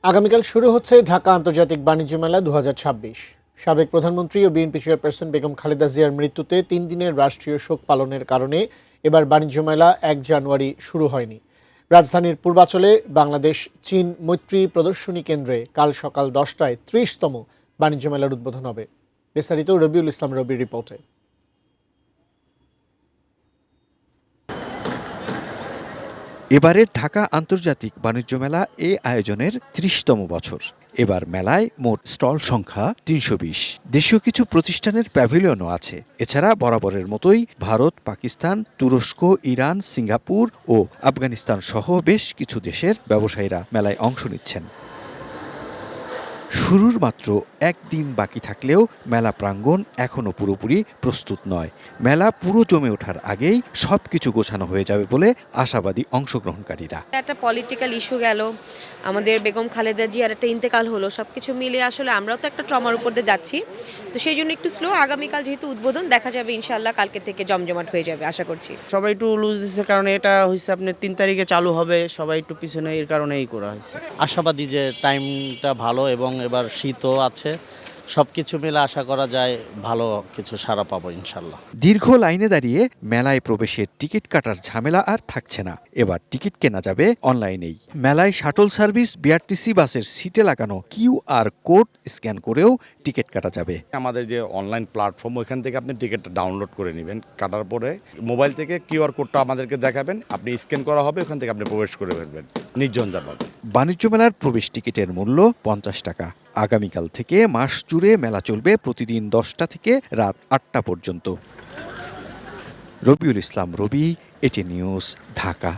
আগামীকাল শুরু হচ্ছে ঢাকা আন্তর্জাতিক বাণিজ্য মেলা ২০২৬। সাবেক প্রধানমন্ত্রী ও বিএনপি চেয়ারপারসন বেগম খালেদা জিয়ার মৃত্যুতে ৩ দিনের রাষ্ট্রীয় শোক পালনের কারণে এবার বাণিজ্য মেলা ১ জানুয়ারি শুরু হয়নি। রাজধানীর পূর্বাচলে বাংলাদেশ চীন মৈত্রী প্রদর্শনী কেন্দ্রে কাল সকাল ১০টায় ৩০তম বাণিজ্য মেলার উদ্বোধন হবে। বিস্তারিত রবিউল ইসলাম রবির রিপোর্টে। এবারের ঢাকা আন্তর্জাতিক বাণিজ্য মেলা এ আয়োজনের ৩০তম বছর। এবার মেলায় মোট স্টল সংখ্যা ৩২০। দেশীয় কিছু প্রতিষ্ঠানের প্যাভিলিয়নও আছে। এছাড়া বরাবরের মতোই ভারত, পাকিস্তান, তুরস্ক, ইরান, সিঙ্গাপুর ও আফগানিস্তান সহ বেশ কিছু দেশের ব্যবসায়ীরা মেলায় অংশ নিচ্ছেন। শুরুর মাত্র একদিন বাকি থাকলেও মেলা প্রাঙ্গণ এখনও পুরোপুরি প্রস্তুত নয়। মেলা পুরো জমে ওঠার আগেই সবকিছু গোছানো হয়ে যাবে বলে আশাবাদী অংশগ্রহণকারীরা। একটা পলিটিক্যাল ইস্যু গেল, আমাদের বেগম খালেদা জিয়ার একটা ইন্তেকাল হলো, সবকিছু মিলিয়ে আসলে আমরাও তো একটা ট্রমার উপর দিয়ে যাচ্ছি। তো সেই জন্য একটু স্লো। আগামীকাল যেহেতু উদ্বোধন, দেখা যাবে ইনশাআল্লাহ কালকে থেকে জমজমাট হয়ে যাবে আশা করছি। সবাই একটু লুজ দিচ্ছে, কারণ এটা হচ্ছে আপনার ৩ তারিখে চালু হবে, সবাই একটু পিছনে এর কারণেই করা হয়েছে। আশাবাদী যে টাইমটা ভালো এবং এবার শীতও আছে, সব কিছু মিলে আশা করা যায় ভালো কিছু সাড়া পাবো ইনশাল্লাহ। দীর্ঘ লাইনে দাঁড়িয়ে মেলায় প্রবেশের টিকিট কাটার ঝামেলা আর থাকছে না। এবার টিকিট কেনা যাবে অনলাইনেই। মেলায় শাটল সার্ভিস, বিআরটিসি বাসের সিটে লাগানো কিউআর কোড স্ক্যান করেও টিকিট কাটা যাবে। আমাদের যে অনলাইন প্ল্যাটফর্ম, ওইখান থেকে আপনি টিকিটটা ডাউনলোড করে নেবেন। কাটার পরে মোবাইল থেকে কিউআর কোডটা আমাদেরকে দেখাবেন, আপনি স্ক্যান করা হবে, ওখান থেকে আপনি প্রবেশ করে ফেলবেন নির্ঝঞ্ঝাটভাবে। বাণিজ্য মেলার প্রবেশ টিকিটের মূল্য ৫০ টাকা। আগামীকাল থেকে মাস জুড়ে মেলা চলবে প্রতিদিন ১০টা থেকে রাত ৮টা পর্যন্ত। রবিউল ইসলাম রবি, এটি নিউজ, ঢাকা।